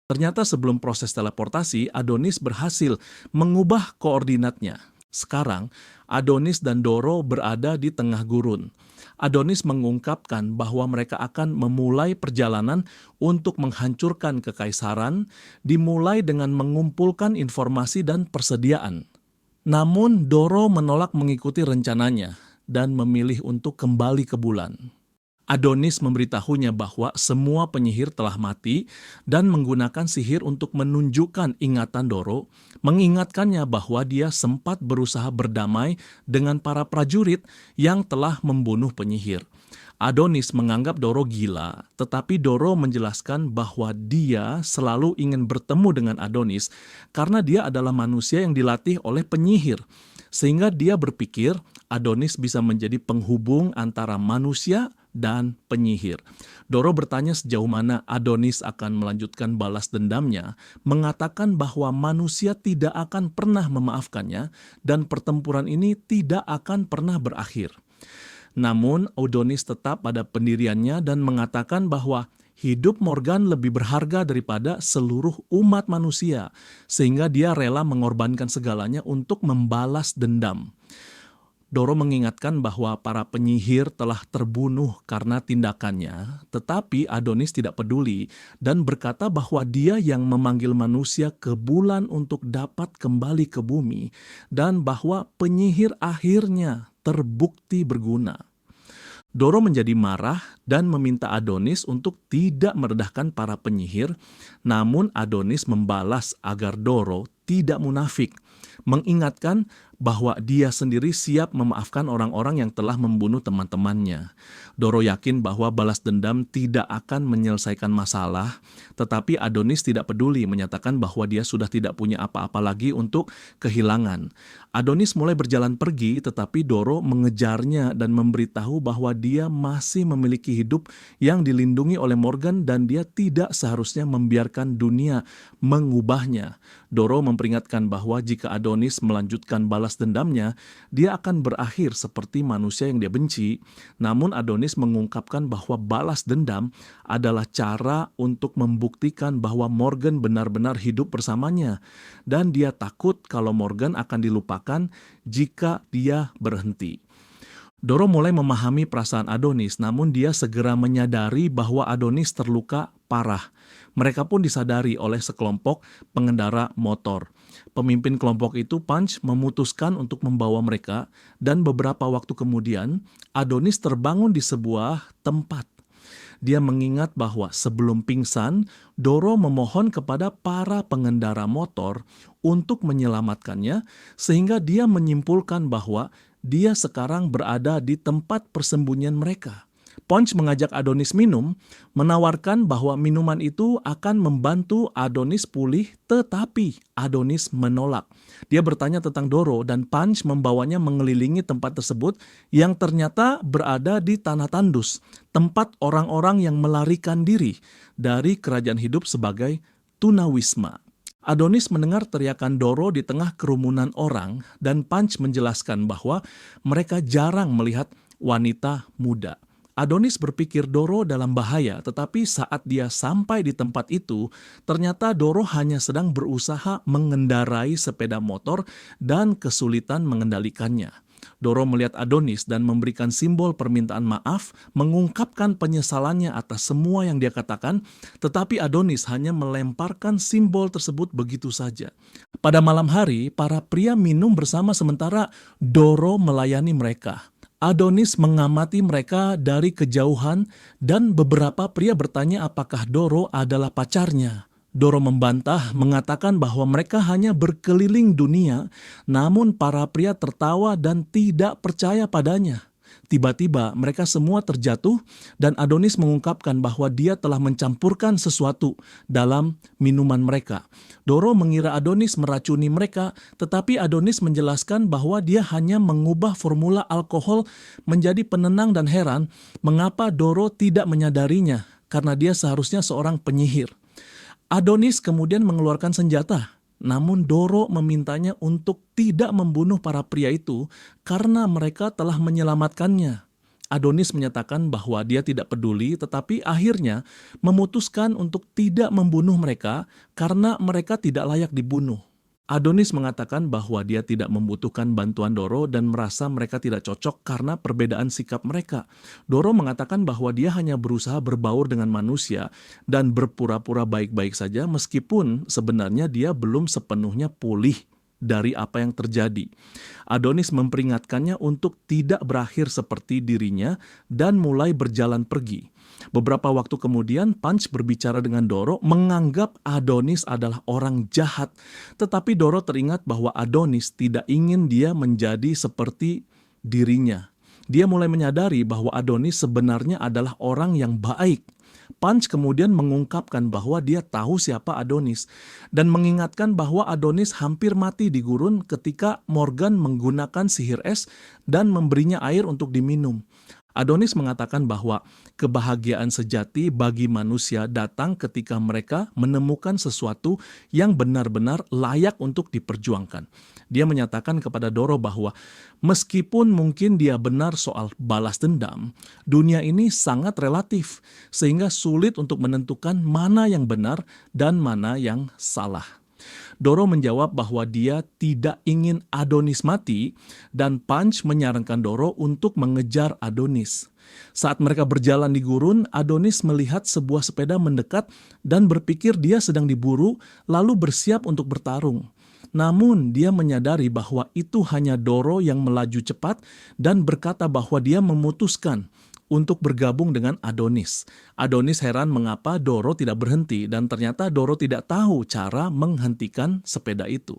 Ternyata sebelum proses teleportasi, Adonis berhasil mengubah koordinatnya. Sekarang, Adonis dan Doro berada di tengah gurun. Adonis mengungkapkan bahwa mereka akan memulai perjalanan untuk menghancurkan kekaisaran, dimulai dengan mengumpulkan informasi dan persediaan. Namun, Doro menolak mengikuti rencananya dan memilih untuk kembali ke bulan. Adonis memberitahunya bahwa semua penyihir telah mati dan menggunakan sihir untuk menunjukkan ingatan Doro, mengingatkannya bahwa dia sempat berusaha berdamai dengan para prajurit yang telah membunuh penyihir. Adonis menganggap Doro gila, tetapi Doro menjelaskan bahwa dia selalu ingin bertemu dengan Adonis karena dia adalah manusia yang dilatih oleh penyihir, sehingga dia berpikir Adonis bisa menjadi penghubung antara manusia dan penyihir. Doro bertanya sejauh mana Adonis akan melanjutkan balas dendamnya, mengatakan bahwa manusia tidak akan pernah memaafkannya dan pertempuran ini tidak akan pernah berakhir. Namun Adonis tetap pada pendiriannya dan mengatakan bahwa hidup Morgan lebih berharga daripada seluruh umat manusia, sehingga dia rela mengorbankan segalanya untuk membalas dendam. Doro mengingatkan bahwa para penyihir telah terbunuh karena tindakannya, tetapi Adonis tidak peduli dan berkata bahwa dia yang memanggil manusia ke bulan untuk dapat kembali ke bumi, dan bahwa penyihir akhirnya terbukti berguna. Doro menjadi marah dan meminta Adonis untuk tidak merendahkan para penyihir, namun Adonis membalas agar Doro tidak munafik, mengingatkan bahwa dia sendiri siap memaafkan orang-orang yang telah membunuh teman-temannya. Doro yakin bahwa balas dendam tidak akan menyelesaikan masalah, tetapi Adonis tidak peduli, menyatakan bahwa dia sudah tidak punya apa-apa lagi untuk kehilangan. Adonis mulai berjalan pergi, tetapi Doro mengejarnya dan memberitahu bahwa dia masih memiliki hidup yang dilindungi oleh Morgan dan dia tidak seharusnya membiarkan dunia mengubahnya. Doro memperingatkan bahwa jika Adonis melanjutkan balas dendamnya, dia akan berakhir seperti manusia yang dia benci. Namun Adonis mengungkapkan bahwa balas dendam adalah cara untuk membuktikan bahwa Morgan benar-benar hidup bersamanya, dan dia takut kalau Morgan akan dilupakan jika dia berhenti. Doro mulai memahami perasaan Adonis, namun dia segera menyadari bahwa Adonis terluka parah. Mereka pun disadari oleh sekelompok pengendara motor. Pemimpin kelompok itu, Punch, memutuskan untuk membawa mereka, dan beberapa waktu kemudian Adonis terbangun di sebuah tempat. Dia mengingat bahwa sebelum pingsan, Doro memohon kepada para pengendara motor untuk menyelamatkannya, sehingga dia menyimpulkan bahwa dia sekarang berada di tempat persembunyian mereka. Punch mengajak Adonis minum, menawarkan bahwa minuman itu akan membantu Adonis pulih, tetapi Adonis menolak. Dia bertanya tentang Doro dan Punch membawanya mengelilingi tempat tersebut yang ternyata berada di tanah tandus, tempat orang-orang yang melarikan diri dari kerajaan hidup sebagai tunawisma. Adonis mendengar teriakan Doro di tengah kerumunan orang dan Punch menjelaskan bahwa mereka jarang melihat wanita muda. Adonis berpikir Doro dalam bahaya, tetapi saat dia sampai di tempat itu, ternyata Doro hanya sedang berusaha mengendarai sepeda motor dan kesulitan mengendalikannya. Doro melihat Adonis dan memberikan simbol permintaan maaf, mengungkapkan penyesalannya atas semua yang dia katakan, tetapi Adonis hanya melemparkan simbol tersebut begitu saja. Pada malam hari, para pria minum bersama sementara Doro melayani mereka. Adonis mengamati mereka dari kejauhan dan beberapa pria bertanya apakah Doro adalah pacarnya. Doro membantah, mengatakan bahwa mereka hanya berkeliling dunia, namun para pria tertawa dan tidak percaya padanya. Tiba-tiba mereka semua terjatuh dan Adonis mengungkapkan bahwa dia telah mencampurkan sesuatu dalam minuman mereka. Doro mengira Adonis meracuni mereka, tetapi Adonis menjelaskan bahwa dia hanya mengubah formula alkohol menjadi penenang dan heran mengapa Doro tidak menyadarinya karena dia seharusnya seorang penyihir. Adonis kemudian mengeluarkan senjata. Namun Doro memintanya untuk tidak membunuh para pria itu karena mereka telah menyelamatkannya. Adonis menyatakan bahwa dia tidak peduli, tetapi akhirnya memutuskan untuk tidak membunuh mereka karena mereka tidak layak dibunuh. Adonis mengatakan bahwa dia tidak membutuhkan bantuan Doro dan merasa mereka tidak cocok karena perbedaan sikap mereka. Doro mengatakan bahwa dia hanya berusaha berbaur dengan manusia dan berpura-pura baik-baik saja meskipun sebenarnya dia belum sepenuhnya pulih dari apa yang terjadi. Adonis memperingatkannya untuk tidak berakhir seperti dirinya dan mulai berjalan pergi. Beberapa waktu kemudian, Punch berbicara dengan Doro menganggap Adonis adalah orang jahat. Tetapi Doro teringat bahwa Adonis tidak ingin dia menjadi seperti dirinya. Dia mulai menyadari bahwa Adonis sebenarnya adalah orang yang baik. Punch kemudian mengungkapkan bahwa dia tahu siapa Adonis dan mengingatkan bahwa Adonis hampir mati di gurun ketika Morgan menggunakan sihir es dan memberinya air untuk diminum. Adonis mengatakan bahwa kebahagiaan sejati bagi manusia datang ketika mereka menemukan sesuatu yang benar-benar layak untuk diperjuangkan. Dia menyatakan kepada Doro bahwa meskipun mungkin dia benar soal balas dendam, dunia ini sangat relatif sehingga sulit untuk menentukan mana yang benar dan mana yang salah. Doro menjawab bahwa dia tidak ingin Adonis mati dan Punch menyarankan Doro untuk mengejar Adonis. Saat mereka berjalan di gurun, Adonis melihat sebuah sepeda mendekat dan berpikir dia sedang diburu lalu bersiap untuk bertarung. Namun dia menyadari bahwa itu hanya Doro yang melaju cepat dan berkata bahwa dia memutuskan untuk bergabung dengan Adonis. Adonis heran mengapa Doro tidak berhenti dan ternyata Doro tidak tahu cara menghentikan sepeda itu.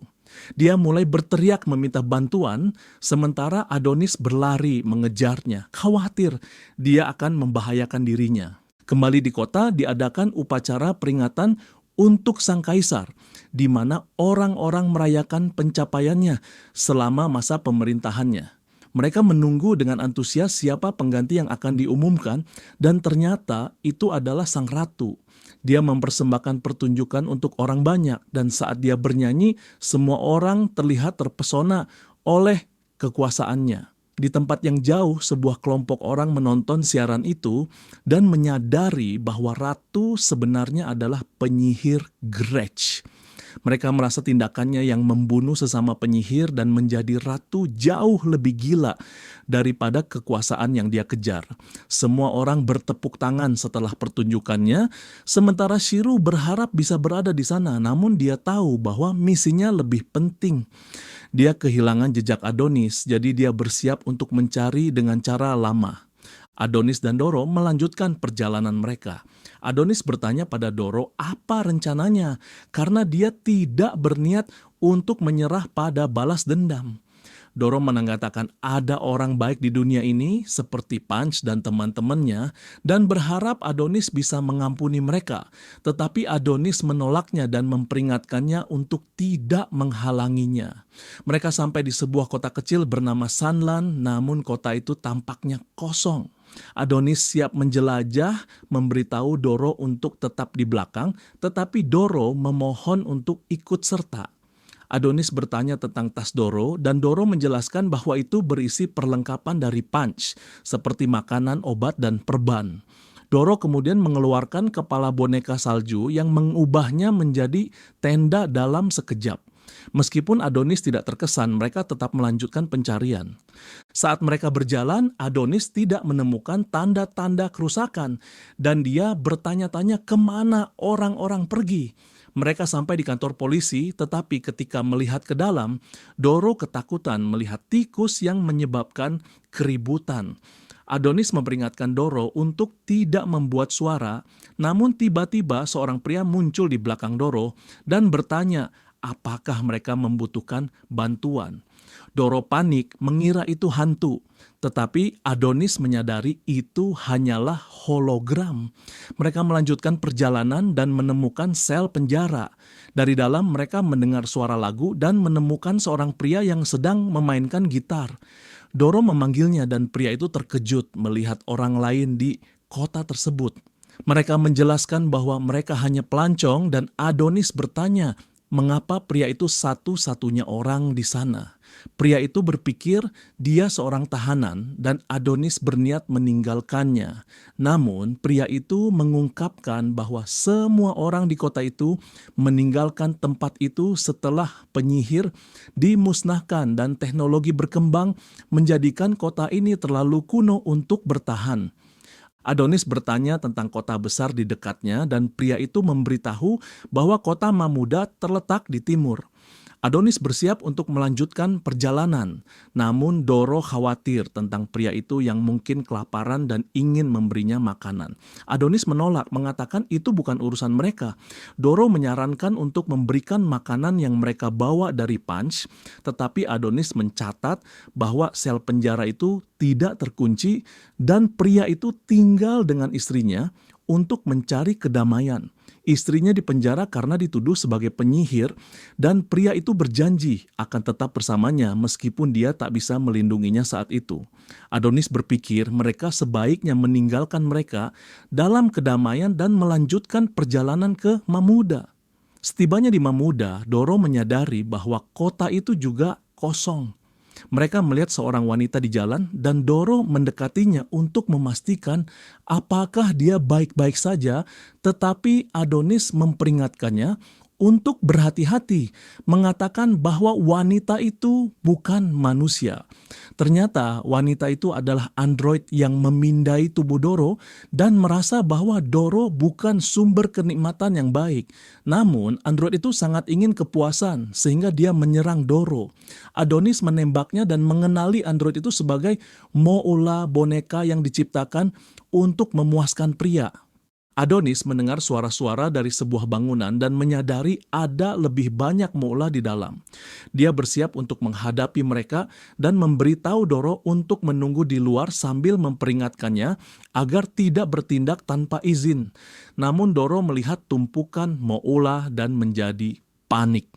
Dia mulai berteriak meminta bantuan sementara Adonis berlari mengejarnya, khawatir dia akan membahayakan dirinya. Kembali di kota diadakan upacara peringatan untuk sang kaisar, di mana orang-orang merayakan pencapaiannya selama masa pemerintahannya. Mereka menunggu dengan antusias siapa pengganti yang akan diumumkan dan ternyata itu adalah sang ratu. Dia mempersembahkan pertunjukan untuk orang banyak dan saat dia bernyanyi, semua orang terlihat terpesona oleh kekuasaannya. Di tempat yang jauh, sebuah kelompok orang menonton siaran itu dan menyadari bahwa ratu sebenarnya adalah penyihir Gretsch. Mereka merasa tindakannya yang membunuh sesama penyihir dan menjadi ratu jauh lebih gila daripada kekuasaan yang dia kejar. Semua orang bertepuk tangan setelah pertunjukannya, sementara Shiro berharap bisa berada di sana, namun dia tahu bahwa misinya lebih penting. Dia kehilangan jejak Adonis, jadi dia bersiap untuk mencari dengan cara lama. Adonis dan Doro melanjutkan perjalanan mereka. Adonis bertanya pada Doro apa rencananya karena dia tidak berniat untuk menyerah pada balas dendam. Doro mengatakan ada orang baik di dunia ini seperti Punch dan teman-temannya dan berharap Adonis bisa mengampuni mereka. Tetapi Adonis menolaknya dan memperingatkannya untuk tidak menghalanginya. Mereka sampai di sebuah kota kecil bernama Sunland, namun kota itu tampaknya kosong. Adonis siap menjelajah, memberitahu Doro untuk tetap di belakang, tetapi Doro memohon untuk ikut serta. Adonis bertanya tentang tas Doro dan Doro menjelaskan bahwa itu berisi perlengkapan dari Punch, seperti makanan, obat, dan perban. Doro kemudian mengeluarkan kepala boneka salju yang mengubahnya menjadi tenda dalam sekejap. Meskipun Adonis tidak terkesan, mereka tetap melanjutkan pencarian. Saat mereka berjalan, Adonis tidak menemukan tanda-tanda kerusakan dan dia bertanya-tanya kemana orang-orang pergi. Mereka sampai di kantor polisi, tetapi ketika melihat ke dalam, Doro ketakutan melihat tikus yang menyebabkan keributan. Adonis memperingatkan Doro untuk tidak membuat suara, namun tiba-tiba seorang pria muncul di belakang Doro dan bertanya apakah mereka membutuhkan bantuan. Doro panik mengira itu hantu, tetapi Adonis menyadari itu hanyalah hologram. Mereka melanjutkan perjalanan dan menemukan sel penjara. Dari dalam mereka mendengar suara lagu dan menemukan seorang pria yang sedang memainkan gitar. Doro memanggilnya dan pria itu terkejut melihat orang lain di kota tersebut. Mereka menjelaskan bahwa mereka hanya pelancong dan Adonis bertanya, mengapa pria itu satu-satunya orang di sana? Pria itu berpikir dia seorang tahanan dan Adonis berniat meninggalkannya. Namun, pria itu mengungkapkan bahwa semua orang di kota itu meninggalkan tempat itu setelah penyihir dimusnahkan dan teknologi berkembang menjadikan kota ini terlalu kuno untuk bertahan. Adonis bertanya tentang kota besar di dekatnya dan pria itu memberitahu bahwa kota Mamuda terletak di timur. Adonis bersiap untuk melanjutkan perjalanan, namun Doro khawatir tentang pria itu yang mungkin kelaparan dan ingin memberinya makanan. Adonis menolak, mengatakan itu bukan urusan mereka. Doro menyarankan untuk memberikan makanan yang mereka bawa dari Punch, tetapi Adonis mencatat bahwa sel penjara itu tidak terkunci dan pria itu tinggal dengan istrinya untuk mencari kedamaian. Istrinya dipenjara karena dituduh sebagai penyihir dan pria itu berjanji akan tetap bersamanya meskipun dia tak bisa melindunginya saat itu. Adonis berpikir mereka sebaiknya meninggalkan mereka dalam kedamaian dan melanjutkan perjalanan ke Mamuda. Setibanya di Mamuda, Doro menyadari bahwa kota itu juga kosong. Mereka melihat seorang wanita di jalan dan Doro mendekatinya untuk memastikan apakah dia baik-baik saja, tetapi Adonis memperingatkannya untuk berhati-hati, mengatakan bahwa wanita itu bukan manusia. Ternyata wanita itu adalah android yang memindai tubuh Doro dan merasa bahwa Doro bukan sumber kenikmatan yang baik. Namun android itu sangat ingin kepuasan sehingga dia menyerang Doro. Adonis menembaknya dan mengenali android itu sebagai Mo'ula, boneka yang diciptakan untuk memuaskan pria. Adonis mendengar suara-suara dari sebuah bangunan dan menyadari ada lebih banyak Mo'ula di dalam. Dia bersiap untuk menghadapi mereka dan memberitahu Doro untuk menunggu di luar sambil memperingatkannya agar tidak bertindak tanpa izin. Namun Doro melihat tumpukan Mo'ula dan menjadi panik.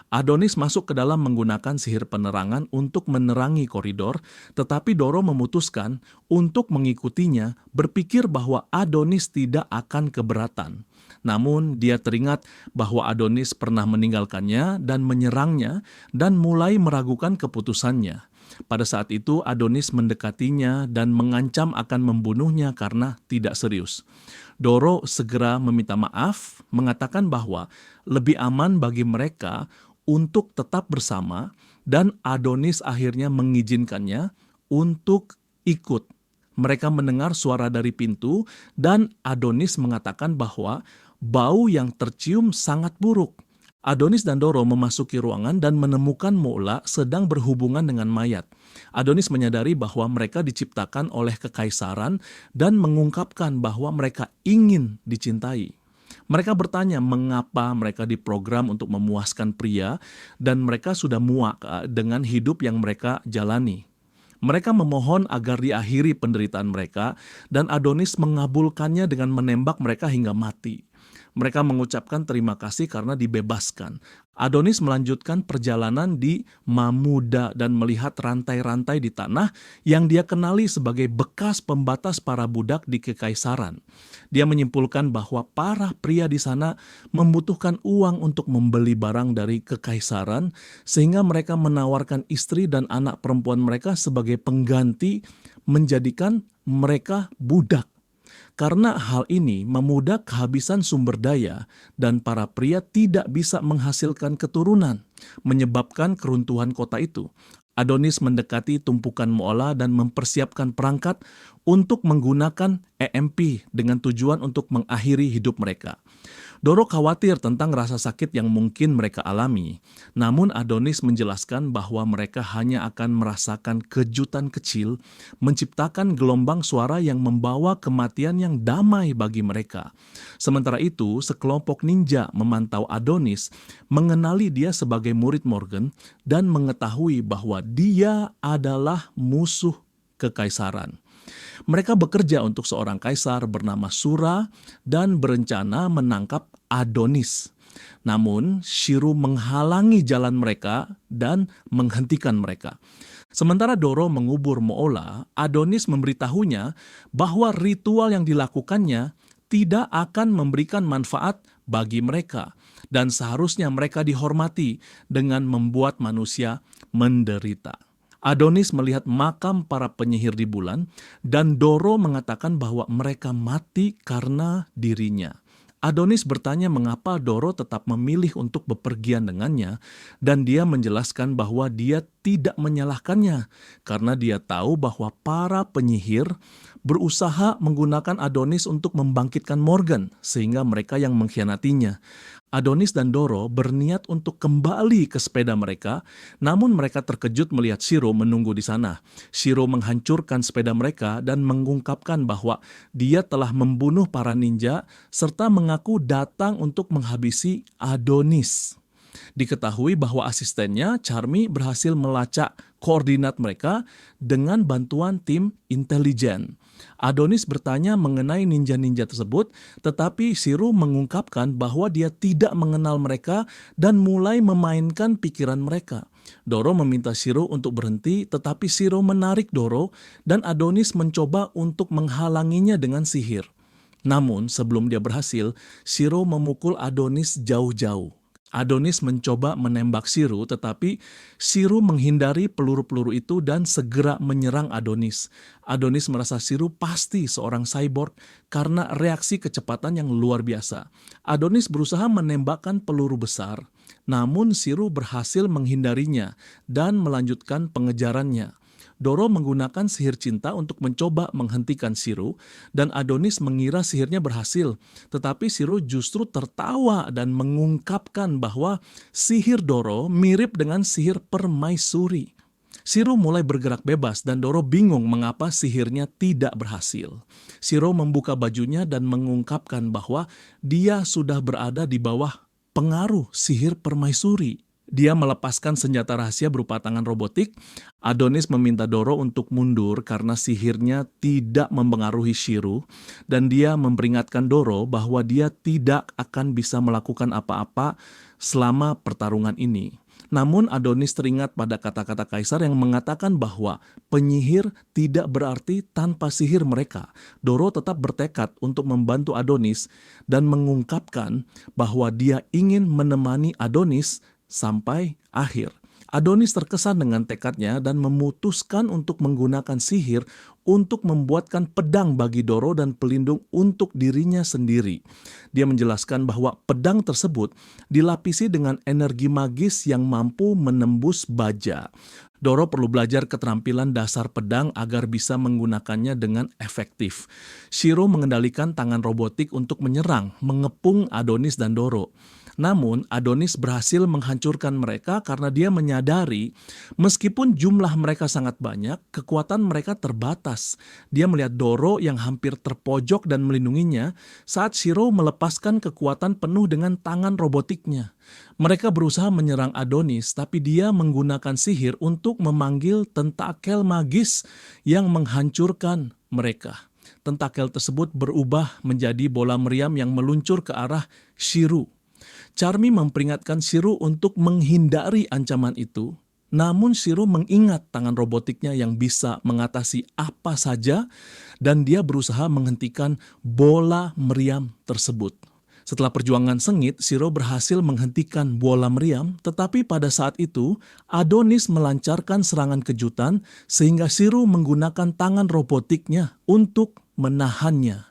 Adonis masuk ke dalam menggunakan sihir penerangan untuk menerangi koridor, tetapi Doro memutuskan untuk mengikutinya, berpikir bahwa Adonis tidak akan keberatan. Namun dia teringat bahwa Adonis pernah meninggalkannya dan menyerangnya dan mulai meragukan keputusannya. Pada saat itu Adonis mendekatinya dan mengancam akan membunuhnya karena tidak serius. Doro segera meminta maaf, mengatakan bahwa lebih aman bagi mereka untuk tetap bersama dan Adonis akhirnya mengizinkannya untuk ikut. Mereka mendengar suara dari pintu dan Adonis mengatakan bahwa bau yang tercium sangat buruk. Adonis dan Doro memasuki ruangan dan menemukan Mo'ula sedang berhubungan dengan mayat. Adonis menyadari bahwa mereka diciptakan oleh kekaisaran dan mengungkapkan bahwa mereka ingin dicintai. Mereka bertanya mengapa mereka diprogram untuk memuaskan pria dan mereka sudah muak dengan hidup yang mereka jalani. Mereka memohon agar diakhiri penderitaan mereka dan Adonis mengabulkannya dengan menembak mereka hingga mati. Mereka mengucapkan terima kasih karena dibebaskan. Adonis melanjutkan perjalanan di Mamuda dan melihat rantai-rantai di tanah yang dia kenali sebagai bekas pembatas para budak di kekaisaran. Dia menyimpulkan bahwa para pria di sana membutuhkan uang untuk membeli barang dari kekaisaran, sehingga mereka menawarkan istri dan anak perempuan mereka sebagai pengganti, menjadikan mereka budak. Karena hal ini Mamuda kehabisan sumber daya dan para pria tidak bisa menghasilkan keturunan, menyebabkan keruntuhan kota itu. Adonis mendekati tumpukan Mo'ula dan mempersiapkan perangkat untuk menggunakan EMP dengan tujuan untuk mengakhiri hidup mereka. Doro khawatir tentang rasa sakit yang mungkin mereka alami. Namun Adonis menjelaskan bahwa mereka hanya akan merasakan kejutan kecil, menciptakan gelombang suara yang membawa kematian yang damai bagi mereka. Sementara itu, sekelompok ninja memantau Adonis, mengenali dia sebagai murid Morgan, dan mengetahui bahwa dia adalah musuh kekaisaran. Mereka bekerja untuk seorang kaisar bernama Sura dan berencana menangkap Adonis. Namun, Shiru menghalangi jalan mereka dan menghentikan mereka. Sementara Doro mengubur Mo'ula, Adonis memberitahunya bahwa ritual yang dilakukannya tidak akan memberikan manfaat bagi mereka dan seharusnya mereka dihormati dengan membuat manusia menderita. Adonis melihat makam para penyihir di bulan, dan Doro mengatakan bahwa mereka mati karena dirinya. Adonis bertanya mengapa Doro tetap memilih untuk bepergian dengannya, dan dia menjelaskan bahwa dia tidak menyalahkannya karena dia tahu bahwa para penyihir berusaha menggunakan Adonis untuk membangkitkan Morgan sehingga mereka yang mengkhianatinya. Adonis dan Doro berniat untuk kembali ke sepeda mereka, namun mereka terkejut melihat Shiro menunggu di sana. Shiro menghancurkan sepeda mereka dan mengungkapkan bahwa dia telah membunuh para ninja serta mengaku datang untuk menghabisi Adonis. Diketahui bahwa asistennya, Charmy, berhasil melacak koordinat mereka dengan bantuan tim intelijen. Adonis bertanya mengenai ninja-ninja tersebut, tetapi Shiro mengungkapkan bahwa dia tidak mengenal mereka dan mulai memainkan pikiran mereka. Doro meminta Shiro untuk berhenti, tetapi Shiro menarik Doro dan Adonis mencoba untuk menghalanginya dengan sihir. Namun sebelum dia berhasil, Shiro memukul Adonis jauh-jauh. Adonis mencoba menembak Shiro, tetapi Shiro menghindari peluru-peluru itu dan segera menyerang Adonis. Adonis merasa Shiro pasti seorang cyborg karena reaksi kecepatan yang luar biasa. Adonis berusaha menembakkan peluru besar, namun Shiro berhasil menghindarinya dan melanjutkan pengejarannya. Doro menggunakan sihir cinta untuk mencoba menghentikan Shiro, dan Adonis mengira sihirnya berhasil. Tetapi Shiro justru tertawa dan mengungkapkan bahwa sihir Doro mirip dengan sihir permaisuri. Shiro mulai bergerak bebas dan Doro bingung mengapa sihirnya tidak berhasil. Shiro membuka bajunya dan mengungkapkan bahwa dia sudah berada di bawah pengaruh sihir permaisuri. Dia melepaskan senjata rahasia berupa tangan robotik. Adonis meminta Doro untuk mundur karena sihirnya tidak mempengaruhi Shiro, dan dia memperingatkan Doro bahwa dia tidak akan bisa melakukan apa-apa selama pertarungan ini. Namun Adonis teringat pada kata-kata Kaisar yang mengatakan bahwa penyihir tidak berarti tanpa sihir mereka. Doro tetap bertekad untuk membantu Adonis dan mengungkapkan bahwa dia ingin menemani Adonis sampai akhir. Adonis terkesan dengan tekadnya dan memutuskan untuk menggunakan sihir untuk membuatkan pedang bagi Doro dan pelindung untuk dirinya sendiri. Dia menjelaskan bahwa pedang tersebut dilapisi dengan energi magis yang mampu menembus baja. Doro perlu belajar keterampilan dasar pedang agar bisa menggunakannya dengan efektif. Shiro mengendalikan tangan robotik untuk menyerang, mengepung Adonis dan Doro. Namun, Adonis berhasil menghancurkan mereka karena dia menyadari meskipun jumlah mereka sangat banyak, kekuatan mereka terbatas. Dia melihat Doro yang hampir terpojok dan melindunginya saat Shiro melepaskan kekuatan penuh dengan tangan robotiknya. Mereka berusaha menyerang Adonis, tapi dia menggunakan sihir untuk memanggil tentakel magis yang menghancurkan mereka. Tentakel tersebut berubah menjadi bola meriam yang meluncur ke arah Shiro. Charmy memperingatkan Shiro untuk menghindari ancaman itu, namun Shiro mengingat tangan robotiknya yang bisa mengatasi apa saja dan dia berusaha menghentikan bola meriam tersebut. Setelah perjuangan sengit, Shiro berhasil menghentikan bola meriam, tetapi pada saat itu Adonis melancarkan serangan kejutan sehingga Shiro menggunakan tangan robotiknya untuk menahannya.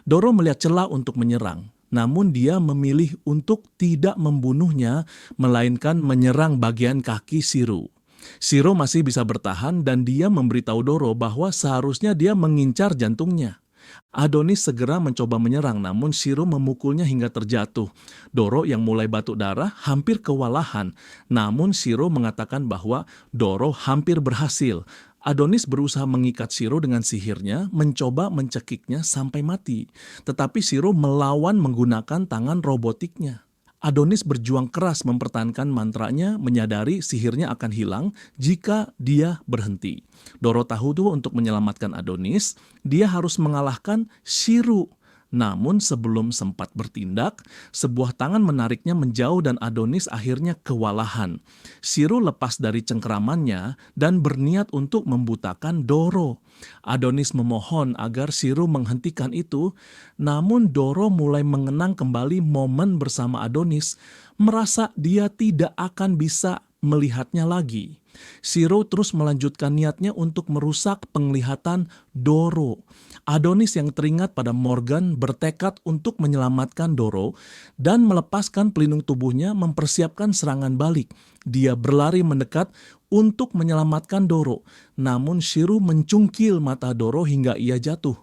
Doro melihat celah untuk menyerang. Namun dia memilih untuk tidak membunuhnya, melainkan menyerang bagian kaki Shiro. Shiro masih bisa bertahan dan dia memberitahu Doro bahwa seharusnya dia mengincar jantungnya. Adonis segera mencoba menyerang, namun Shiro memukulnya hingga terjatuh. Doro yang mulai batuk darah hampir kewalahan, namun Shiro mengatakan bahwa Doro hampir berhasil. Adonis berusaha mengikat Shiro dengan sihirnya, mencoba mencekiknya sampai mati. Tetapi Shiro melawan menggunakan tangan robotiknya. Adonis berjuang keras mempertahankan mantranya, menyadari sihirnya akan hilang jika dia berhenti. Doro tahu tuh untuk menyelamatkan Adonis, dia harus mengalahkan Shiro. Namun sebelum sempat bertindak, sebuah tangan menariknya menjauh dan Adonis akhirnya kewalahan. Shiro lepas dari cengkeramannya dan berniat untuk membutakan Doro. Adonis memohon agar Shiro menghentikan itu, namun Doro mulai mengenang kembali momen bersama Adonis, merasa dia tidak akan bisa melihatnya lagi. Shiro terus melanjutkan niatnya untuk merusak penglihatan Doro. Adonis yang teringat pada Morgan bertekad untuk menyelamatkan Doro dan melepaskan pelindung tubuhnya mempersiapkan serangan balik. Dia berlari mendekat untuk menyelamatkan Doro, namun Shiro mencungkil mata Doro hingga ia jatuh.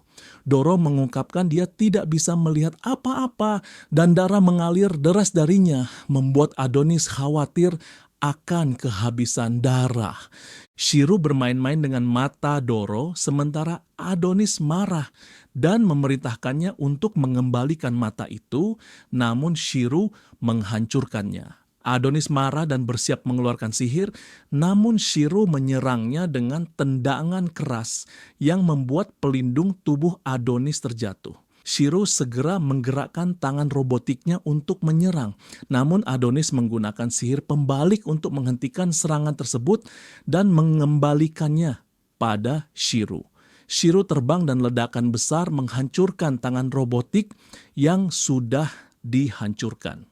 Doro mengungkapkan dia tidak bisa melihat apa-apa dan darah mengalir deras darinya, membuat Adonis khawatir akan kehabisan darah. Shiro bermain-main dengan mata Doro sementara Adonis marah dan memerintahkannya untuk mengembalikan mata itu, namun Shiro menghancurkannya. Adonis marah dan bersiap mengeluarkan sihir, namun Shiro menyerangnya dengan tendangan keras yang membuat pelindung tubuh Adonis terjatuh. Shiro segera menggerakkan tangan robotiknya untuk menyerang, namun Adonis menggunakan sihir pembalik untuk menghentikan serangan tersebut dan mengembalikannya pada Shiro. Shiro terbang dan ledakan besar menghancurkan tangan robotik yang sudah dihancurkan.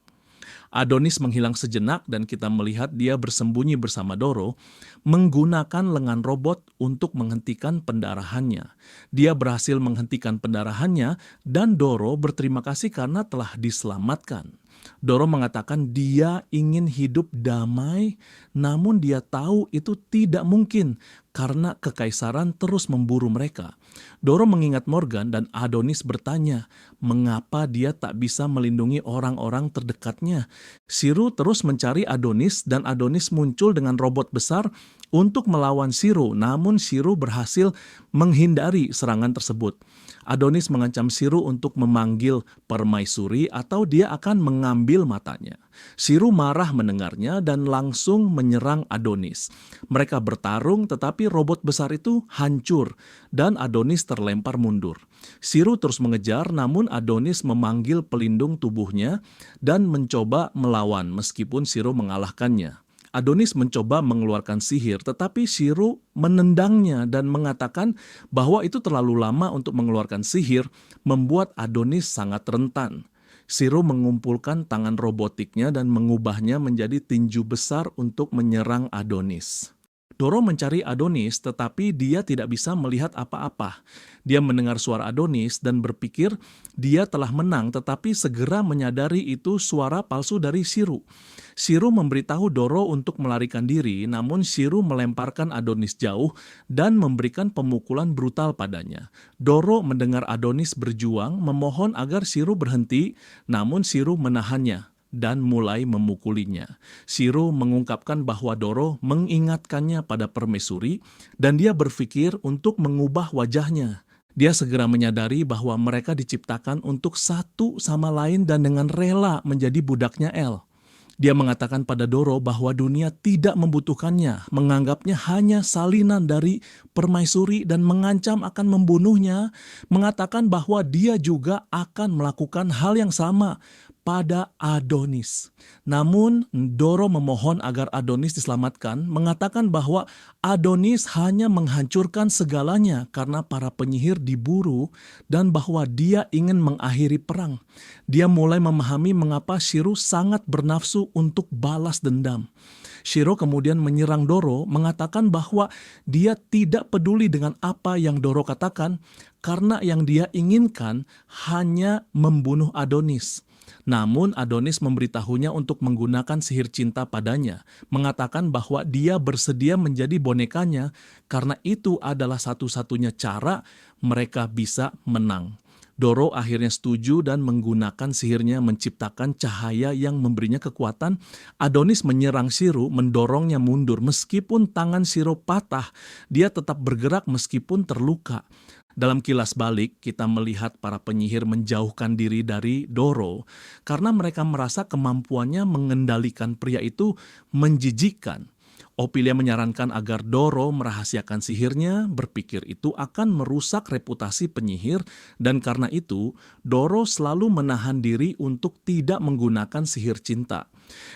Adonis menghilang sejenak dan kita melihat dia bersembunyi bersama Doro, menggunakan lengan robot untuk menghentikan pendarahannya. Dia berhasil menghentikan pendarahannya dan Doro berterima kasih karena telah diselamatkan. Doro mengatakan dia ingin hidup damai, namun dia tahu itu tidak mungkin karena kekaisaran terus memburu mereka. Doro mengingat Morgan dan Adonis bertanya, mengapa dia tak bisa melindungi orang-orang terdekatnya. Shiro terus mencari Adonis dan Adonis muncul dengan robot besar untuk melawan Shiro, namun Shiro berhasil menghindari serangan tersebut. Adonis mengancam Shiro untuk memanggil permaisuri atau dia akan mengambil matanya. Shiro marah mendengarnya dan langsung menyerang Adonis. Mereka bertarung tetapi robot besar itu hancur dan Adonis terlempar mundur. Shiro terus mengejar namun Adonis memanggil pelindung tubuhnya dan mencoba melawan meskipun Shiro mengalahkannya. Adonis mencoba mengeluarkan sihir, tetapi Shiro menendangnya dan mengatakan bahwa itu terlalu lama untuk mengeluarkan sihir, membuat Adonis sangat rentan. Shiro mengumpulkan tangan robotiknya dan mengubahnya menjadi tinju besar untuk menyerang Adonis. Doro mencari Adonis, tetapi dia tidak bisa melihat apa-apa. Dia mendengar suara Adonis dan berpikir dia telah menang, tetapi segera menyadari itu suara palsu dari Shiro. Shiro memberitahu Doro untuk melarikan diri, namun Shiro melemparkan Adonis jauh dan memberikan pemukulan brutal padanya. Doro mendengar Adonis berjuang, memohon agar Shiro berhenti, namun Shiro menahannya dan mulai memukulinya. Shiro mengungkapkan bahwa Doro mengingatkannya pada permaisuri dan dia berpikir untuk mengubah wajahnya. Dia segera menyadari bahwa mereka diciptakan untuk satu sama lain dan dengan rela menjadi budaknya El. Dia mengatakan pada Doro bahwa dunia tidak membutuhkannya, menganggapnya hanya salinan dari permaisuri dan mengancam akan membunuhnya, mengatakan bahwa dia juga akan melakukan hal yang sama pada Adonis. Namun, Doro memohon agar Adonis diselamatkan, mengatakan bahwa Adonis hanya menghancurkan segalanya karena para penyihir diburu dan bahwa dia ingin mengakhiri perang. Dia mulai memahami mengapa Shiro sangat bernafsu untuk balas dendam. Shiro kemudian menyerang Doro, mengatakan bahwa dia tidak peduli dengan apa yang Doro katakan karena yang dia inginkan hanya membunuh Adonis. Namun Adonis memberitahunya untuk menggunakan sihir cinta padanya, mengatakan bahwa dia bersedia menjadi bonekanya karena itu adalah satu-satunya cara mereka bisa menang. Doro akhirnya setuju dan menggunakan sihirnya menciptakan cahaya yang memberinya kekuatan. Adonis menyerang Shiro, mendorongnya mundur. Meskipun tangan Shiro patah, dia tetap bergerak meskipun terluka. Dalam kilas balik, kita melihat para penyihir menjauhkan diri dari Doro karena mereka merasa kemampuannya mengendalikan pria itu menjijikkan. Ophelia menyarankan agar Doro merahasiakan sihirnya, berpikir itu akan merusak reputasi penyihir, dan karena itu Doro selalu menahan diri untuk tidak menggunakan sihir cinta.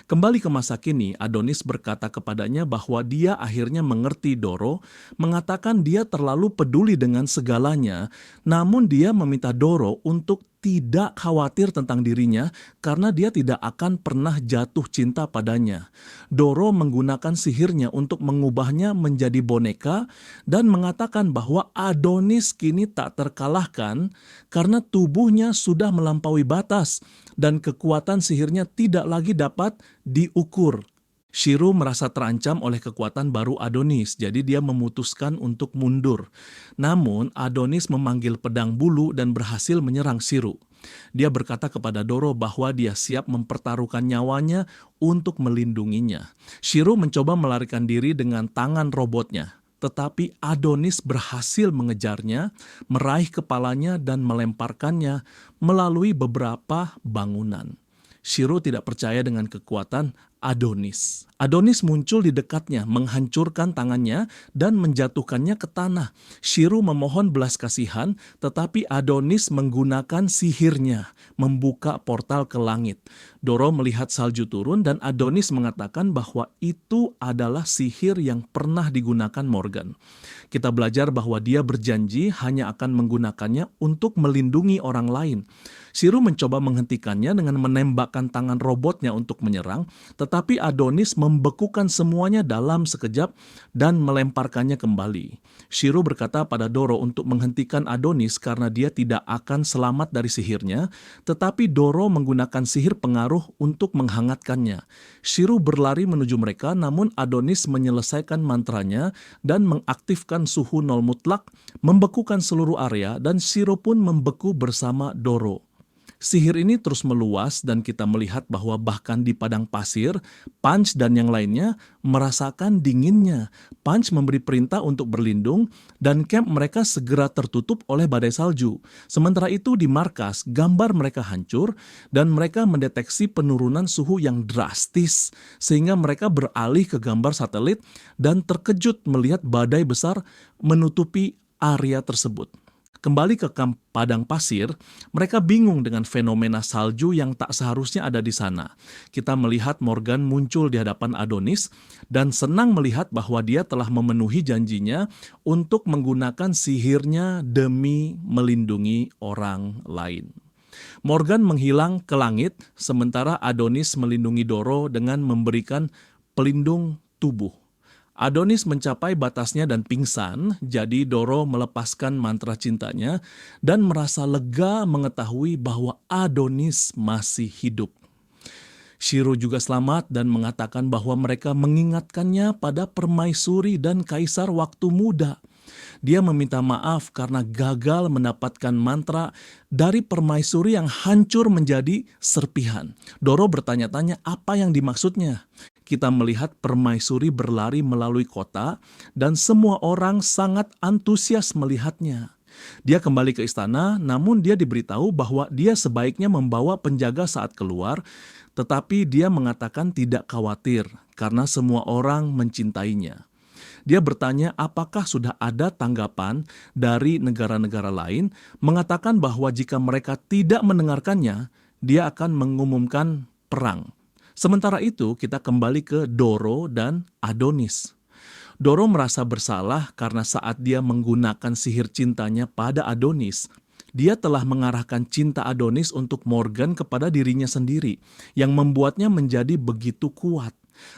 Kembali ke masa kini, Adonis berkata kepadanya bahwa dia akhirnya mengerti Doro, mengatakan dia terlalu peduli dengan segalanya, namun dia meminta Doro untuk tidak khawatir tentang dirinya karena dia tidak akan pernah jatuh cinta padanya. Doro menggunakan sihirnya untuk mengubahnya menjadi boneka dan mengatakan bahwa Adonis kini tak terkalahkan karena tubuhnya sudah melampaui batas dan kekuatan sihirnya tidak lagi dapat diukur. Shiro merasa terancam oleh kekuatan baru Adonis, jadi dia memutuskan untuk mundur. Namun, Adonis memanggil pedang bulu dan berhasil menyerang Shiro. Dia berkata kepada Doro bahwa dia siap mempertaruhkan nyawanya untuk melindunginya. Shiro mencoba melarikan diri dengan tangan robotnya, tetapi Adonis berhasil mengejarnya, meraih kepalanya dan melemparkannya melalui beberapa bangunan. Shiro tidak percaya dengan kekuatan Adonis. Adonis muncul di dekatnya, menghancurkan tangannya dan menjatuhkannya ke tanah. Shiro memohon belas kasihan, tetapi Adonis menggunakan sihirnya, membuka portal ke langit. Doro melihat salju turun dan Adonis mengatakan bahwa itu adalah sihir yang pernah digunakan Morgan. Kita belajar bahwa dia berjanji hanya akan menggunakannya untuk melindungi orang lain. Shiro mencoba menghentikannya dengan menembakkan tangan robotnya untuk menyerang, tetapi Adonis membekukan semuanya dalam sekejap dan melemparkannya kembali. Shiro berkata pada Doro untuk menghentikan Adonis karena dia tidak akan selamat dari sihirnya, tetapi Doro menggunakan sihir pengaruh untuk menghangatkannya. Shiro berlari menuju mereka, namun Adonis menyelesaikan mantranya dan mengaktifkan suhu nol mutlak, membekukan seluruh area, dan Shiro pun membeku bersama Doro. Sihir ini terus meluas dan kita melihat bahwa bahkan di padang pasir, Punch dan yang lainnya merasakan dinginnya. Punch memberi perintah untuk berlindung dan camp mereka segera tertutup oleh badai salju. Sementara itu di markas, gambar mereka hancur dan mereka mendeteksi penurunan suhu yang drastis sehingga mereka beralih ke gambar satelit dan terkejut melihat badai besar menutupi area tersebut. Kembali ke kamp padang pasir, mereka bingung dengan fenomena salju yang tak seharusnya ada di sana. Kita melihat Morgan muncul di hadapan Adonis dan senang melihat bahwa dia telah memenuhi janjinya untuk menggunakan sihirnya demi melindungi orang lain. Morgan menghilang ke langit, sementara Adonis melindungi Doro dengan memberikan pelindung tubuh. Adonis mencapai batasnya dan pingsan, jadi Doro melepaskan mantra cintanya dan merasa lega mengetahui bahwa Adonis masih hidup. Shiro juga selamat dan mengatakan bahwa mereka mengingatkannya pada permaisuri dan kaisar waktu muda. Dia meminta maaf karena gagal mendapatkan mantra dari permaisuri yang hancur menjadi serpihan. Doro bertanya-tanya apa yang dimaksudnya. Kita melihat permaisuri berlari melalui kota dan semua orang sangat antusias melihatnya. Dia kembali ke istana, namun dia diberitahu bahwa dia sebaiknya membawa penjaga saat keluar, tetapi dia mengatakan tidak khawatir karena semua orang mencintainya. Dia bertanya apakah sudah ada tanggapan dari negara-negara lain, mengatakan bahwa jika mereka tidak mendengarkannya, dia akan mengumumkan perang. Sementara itu, kita kembali ke Doro dan Adonis. Doro merasa bersalah karena saat dia menggunakan sihir cintanya pada Adonis, dia telah mengarahkan cinta Adonis untuk Morgan kepada dirinya sendiri, yang membuatnya menjadi begitu kuat.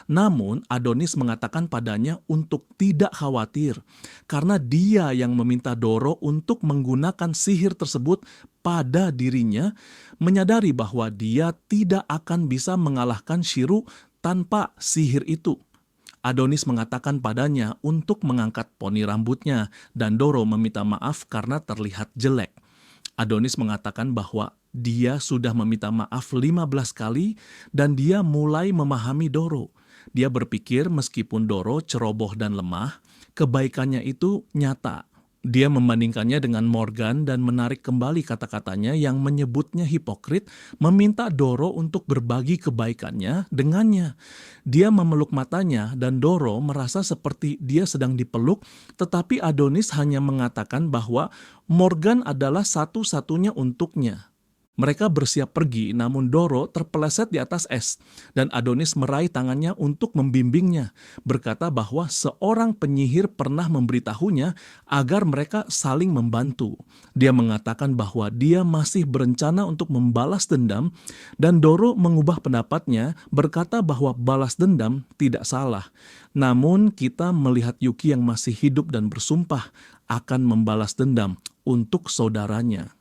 Namun, Adonis mengatakan padanya untuk tidak khawatir, karena dia yang meminta Doro untuk menggunakan sihir tersebut pada dirinya, menyadari bahwa dia tidak akan bisa mengalahkan Shiro tanpa sihir itu. Adonis mengatakan padanya untuk mengangkat poni rambutnya, dan Doro meminta maaf karena terlihat jelek. Adonis mengatakan bahwa dia sudah meminta maaf 15 kali dan dia mulai memahami Doro. Dia berpikir meskipun Doro ceroboh dan lemah, kebaikannya itu nyata. Dia membandingkannya dengan Morgan dan menarik kembali kata-katanya yang menyebutnya hipokrit, meminta Doro untuk berbagi kebaikannya dengannya. Dia memeluk matanya dan Doro merasa seperti dia sedang dipeluk, tetapi Adonis hanya mengatakan bahwa Morgan adalah satu-satunya untuknya. Mereka bersiap pergi, namun Doro terpeleset di atas es, dan Adonis meraih tangannya untuk membimbingnya, berkata bahwa seorang penyihir pernah memberitahunya agar mereka saling membantu. Dia mengatakan bahwa dia masih berencana untuk membalas dendam, dan Doro mengubah pendapatnya, berkata bahwa balas dendam tidak salah. Namun kita melihat Yuki yang masih hidup dan bersumpah akan membalas dendam untuk saudaranya.